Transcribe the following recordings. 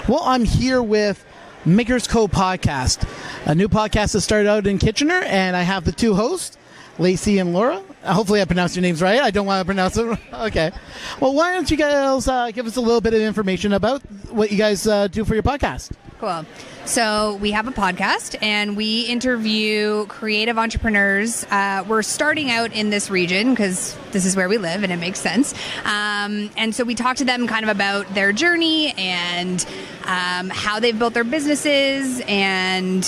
Well, I'm here with Makers Co. Podcast, a new podcast that started out in Kitchener, and I have the two hosts, Lacey and Laura. Hopefully I pronounced your names right. I don't want to pronounce it. Okay. Well, why don't you guys give us a little bit of information about what you guys do for your podcast? Cool. So we have a podcast and we interview creative entrepreneurs. We're starting out in this region because this is where we live and it makes sense. And so we talk to them kind of about their journey and how they've built their businesses and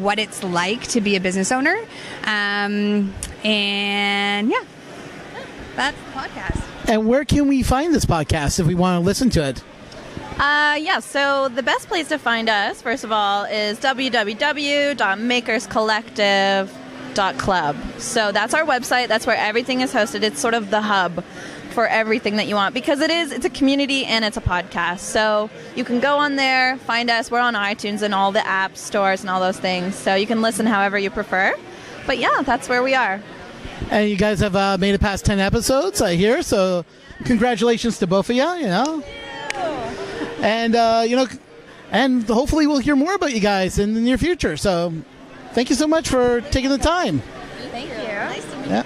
what it's like to be a business owner. And yeah, that's the podcast. And where can we find this podcast if we want to listen to it? So the best place to find us, first of all, is www.makerscollective.club. So that's our website. That's where everything is hosted. It's sort of the hub for everything that you want because it's a community and it's a podcast. So you can go on there, find us. We're on iTunes and all the app stores and all those things. So you can listen however you prefer. But yeah, that's where we are. And you guys have made it past 10 episodes, I hear. So congratulations to both of you, And, and hopefully we'll hear more about you guys in the near future. So thank you so much for taking the time. Thank you. Nice to meet you.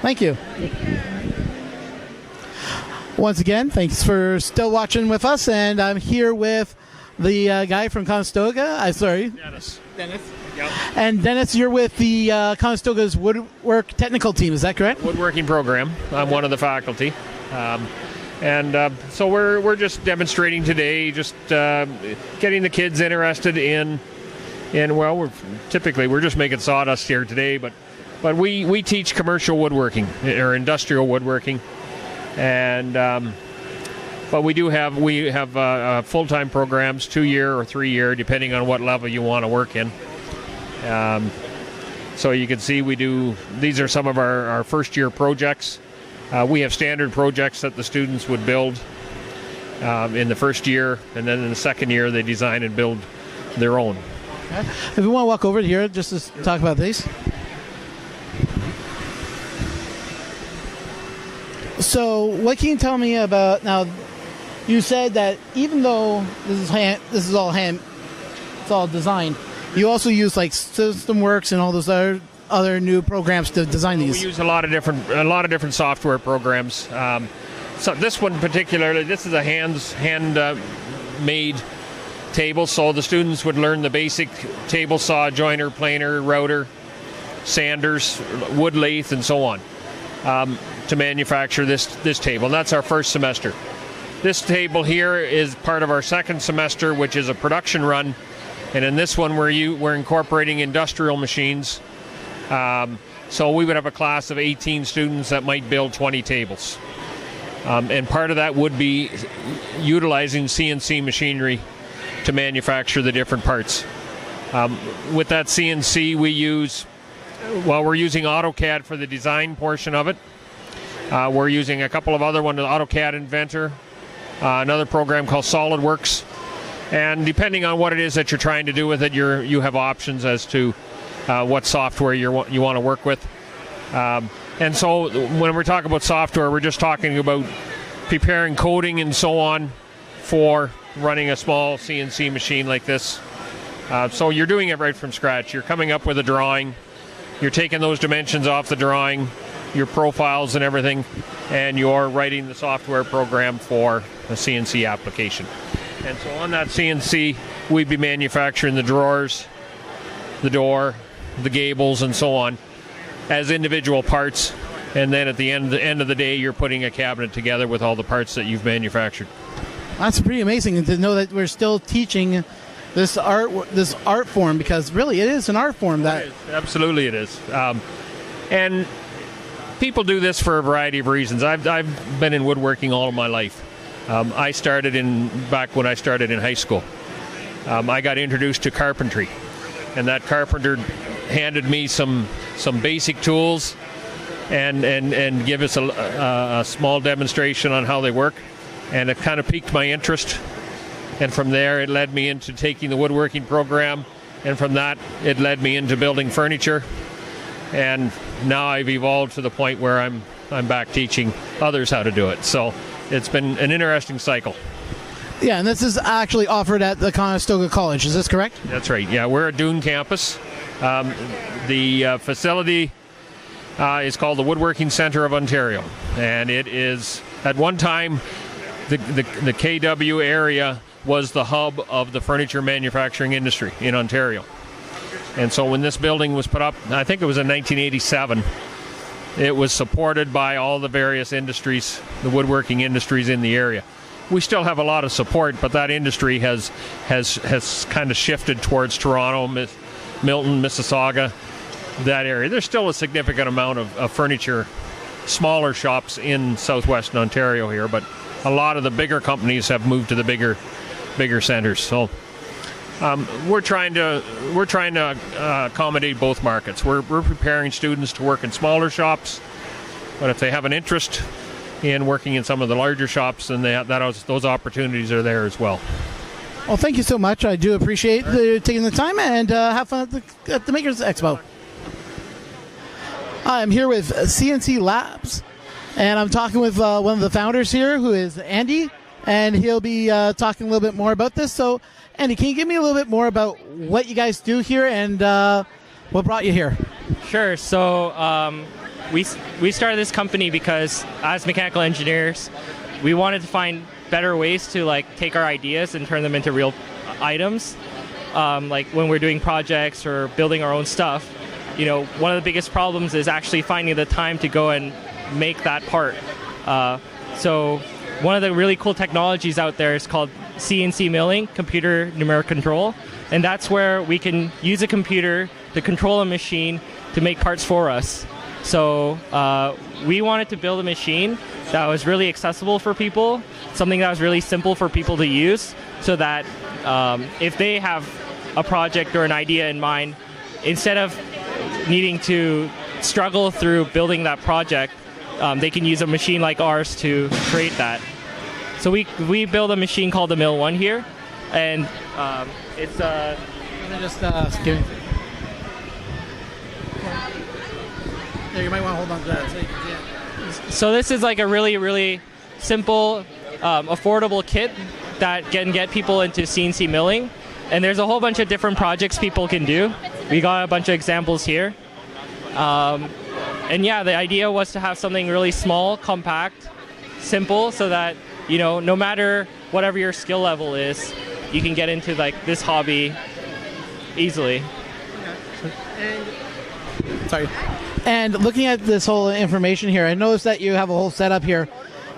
Thank you. Once again, thanks for still watching with us. And I'm here with the guy from Conestoga. Dennis. Yep. And Dennis, you're with the Conestoga's Woodwork Technical Team. Is that correct? Woodworking program. I'm one of the faculty. So we're just demonstrating today, just getting the kids interested in we're just making sawdust here today, but we teach commercial woodworking or industrial woodworking, and but we have full-time programs, 2-year or 3-year, depending on what level you want to work in. So you can see these are some of our first-year projects. We have standard projects that the students would build in the first year, and then in the second year they design and build their own. Okay. If you want to walk over here just to talk about these. So what can you tell me about, now you said that even though this is all designed, you also use like SystemWorks and all those other new programs to design these. We use a lot of different software programs. So this one particularly, this is a hand-made table. So the students would learn the basic table saw, joiner, planer, router, sanders, wood lathe, and so on to manufacture this table. And that's our first semester. This table here is part of our second semester, which is a production run. And in this one, we're incorporating industrial machines. So we would have a class of 18 students that might build 20 tables. And part of that would be utilizing CNC machinery to manufacture the different parts. With that CNC, we're using AutoCAD for the design portion of it. We're using a couple of other ones, AutoCAD Inventor, another program called SolidWorks. And depending on what it is that you're trying to do with it, you have options as to what software you want to work with. And so when we're talking about software, we're just talking about preparing coding and so on for running a small CNC machine like this. So you're doing it right from scratch. You're coming up with a drawing. You're taking those dimensions off the drawing, your profiles and everything, and you're writing the software program for a CNC application. And so on that CNC, we'd be manufacturing the drawers, the door, the gables, and so on as individual parts. And then at the end of the day, you're putting a cabinet together with all the parts that you've manufactured. That's pretty amazing to know that we're still teaching this art form, because really it is an art form. That absolutely it is. And people do this for a variety of reasons. I've been in woodworking all of my life. I started back when I started in high school. I got introduced to carpentry, and that carpenter handed me some basic tools and give us a small demonstration on how they work, and it kind of piqued my interest. And from there, it led me into taking the woodworking program, and from that, it led me into building furniture. And now I've evolved to the point where I'm back teaching others how to do it. So it's been an interesting cycle. Yeah, and this is actually offered at the Conestoga College. Is this correct? That's right. Yeah, we're at Dune campus. The facility is called the Woodworking Centre of Ontario, and it is at one time the KW area was the hub of the furniture manufacturing industry in Ontario. And so when this building was put up, I think it was in 1987, it was supported by all the various industries, the woodworking industries in the area. We still have a lot of support, but that industry has kind of shifted towards Toronto, Milton, Mississauga, that area. There's still a significant amount of furniture, smaller shops in southwestern Ontario here, but a lot of the bigger companies have moved to the bigger centers. So we're trying to accommodate both markets. We're preparing students to work in smaller shops, but if they have an interest in working in some of the larger shops, then those opportunities are there as well. Well, thank you so much. I do appreciate taking the time, and have fun at the Makers Expo. I'm here with Sienci Labs, and I'm talking with one of the founders here, who is Andy, and he'll be talking a little bit more about this. So, Andy, can you give me a little bit more about what you guys do here and what brought you here? Sure. So we started this company because as mechanical engineers, we wanted to find better ways to take our ideas and turn them into real items. Like when we're doing projects or building our own stuff, one of the biggest problems is actually finding the time to go and make that part. So one of the really cool technologies out there is called CNC milling, computer numeric control, and that's where we can use a computer to control a machine to make parts for us. So we wanted to build a machine that was really accessible for people, something that was really simple for people to use, so that if they have a project or an idea in mind, instead of needing to struggle through building that project, they can use a machine like ours to create that. So we build a machine called the Mill 1 here, and it's just give me. Yeah, you might want to hold on to that so you can see it. So this is like a really, really simple, affordable kit that can get people into CNC milling. And there's a whole bunch of different projects people can do. We got a bunch of examples here. And yeah, the idea was to have something really small, compact, simple, so that, no matter whatever your skill level is, you can get into this hobby easily. Sorry. And looking at this whole information here, I noticed that you have a whole setup here.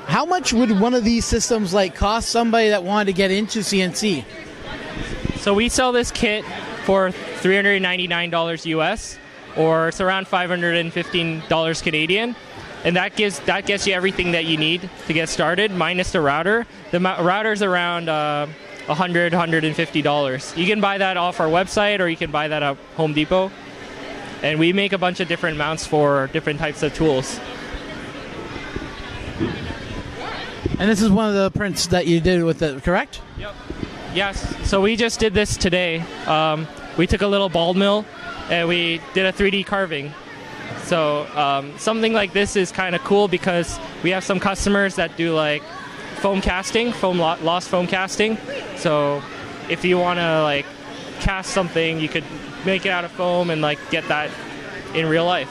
How much would one of these systems cost somebody that wanted to get into CNC? So we sell this kit for $399 US, or it's around $515 Canadian, and that gets you everything that you need to get started, minus the router. The router's around $100, $150. You can buy that off our website, or you can buy that at Home Depot. And we make a bunch of different mounts for different types of tools. And this is one of the prints that you did with it, correct? Yep. Yes. So we just did this today. We took a little ball mill and we did a 3D carving. So something like this is kind of cool because we have some customers that do like foam casting, lost foam casting. So if you want to like cast something, you could make it out of foam and like get that in real life.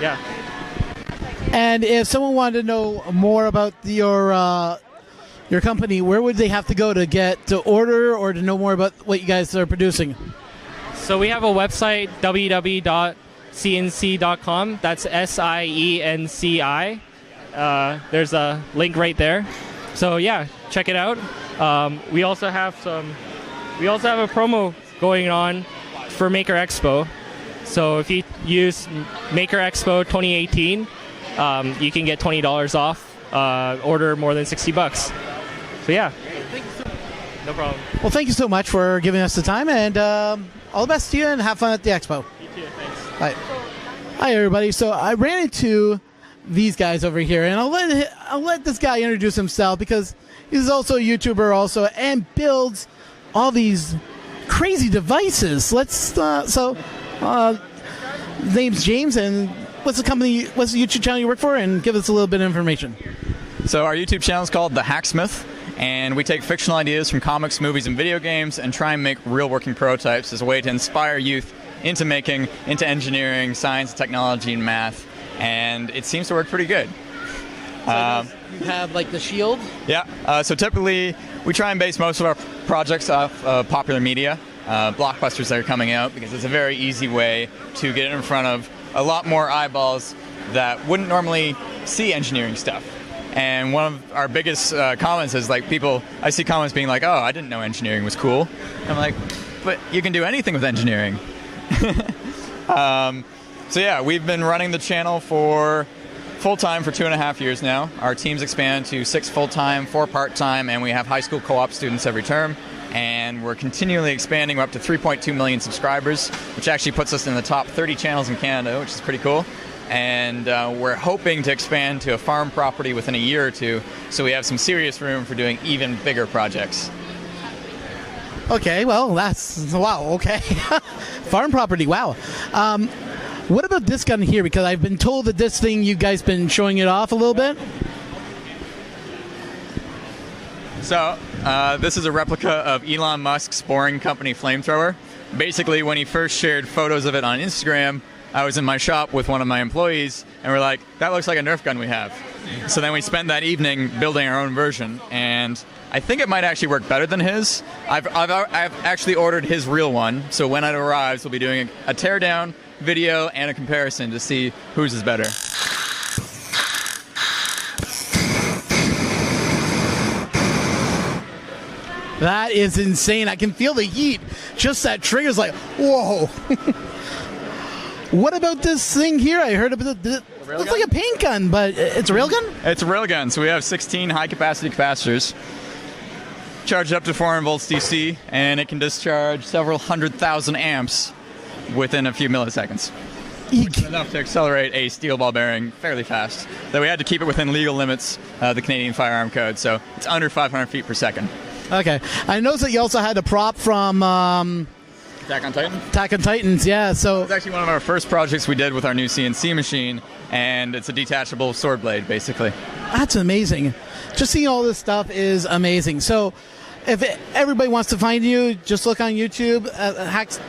Yeah. And if someone wanted to know more about your company, where would they have to go to order or to know more about what you guys are producing? So we have a website, www.sienci.com. That's SIENCI. There's a link right there. So yeah, check it out. We also have a promo going on for Maker Expo. So if you use Maker Expo 2018, you can get $20 off. Order more than $60. So yeah. No problem. Well, thank you so much for giving us the time, and all the best to you, and have fun at the expo. You too. Thanks. Bye. Hi, everybody. So I ran into these guys over here, and I'll let this guy introduce himself because he's also a YouTuber and builds all these crazy devices. Name's James, and what's the YouTube channel you work for, and give us a little bit of information. So our YouTube channel is called The Hacksmith, and we take fictional ideas from comics, movies, and video games and try and make real working prototypes as a way to inspire youth into engineering, science, technology, and math. And it seems to work pretty good. So you have like the shield? Yeah. So typically we try and base most of our projects off popular media, blockbusters that are coming out, because it's a very easy way to get in front of a lot more eyeballs that wouldn't normally see engineering stuff. And one of our biggest comments is like I see comments being like, oh, I didn't know engineering was cool. And I'm like, but you can do anything with engineering. So yeah, we've been running the channel for full-time for 2.5 years now. Our team's expanded to 6 full-time, 4 part-time, and we have high school co-op students every term. And we're continually expanding. We're up to 3.2 million subscribers, which actually puts us in the top 30 channels in Canada, which is pretty cool. And we're hoping to expand to a farm property within a year or two, so we have some serious room for doing even bigger projects. Okay, well, wow, okay. Farm property, wow. What about this gun here? Because I've been told that this thing, you guys been showing it off a little bit. So, this is a replica of Elon Musk's Boring Company flamethrower. Basically, when he first shared photos of it on Instagram, I was in my shop with one of my employees, and we're like, that looks like a Nerf gun we have. So then we spent that evening building our own version, and I think it might actually work better than his. I've actually ordered his real one, so when it arrives, we'll be doing a teardown video and a comparison to see whose is better. That is insane. I can feel the heat. Just that trigger's like, whoa. What about this thing here? I heard about it. Looks like a paint gun, but it's a rail gun? It's a rail gun. So we have 16 high-capacity capacitors, charged up to 400 volts DC, and it can discharge several 100,000 amps within a few milliseconds. Which is enough to accelerate a steel ball bearing fairly fast. Though we had to keep it within legal limits, the Canadian Firearm Code, so it's under 500 feet per second. Okay. I noticed that you also had a prop from Attack on Titan? Attack on Titans, yeah. So it's actually one of our first projects we did with our new CNC machine, and it's a detachable sword blade, basically. That's amazing. Just seeing all this stuff is amazing. So if everybody wants to find you, just look on YouTube at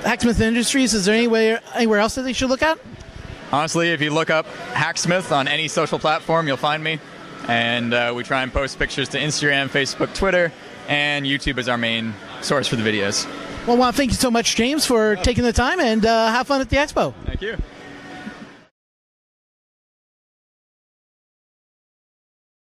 Hacksmith Industries. Is there anywhere else that they should look at? Honestly, if you look up Hacksmith on any social platform, you'll find me. And we try and post pictures to Instagram, Facebook, Twitter, and YouTube is our main source for the videos. Well, I want to thank you so much, James, for taking the time, and have fun at the expo. Thank you.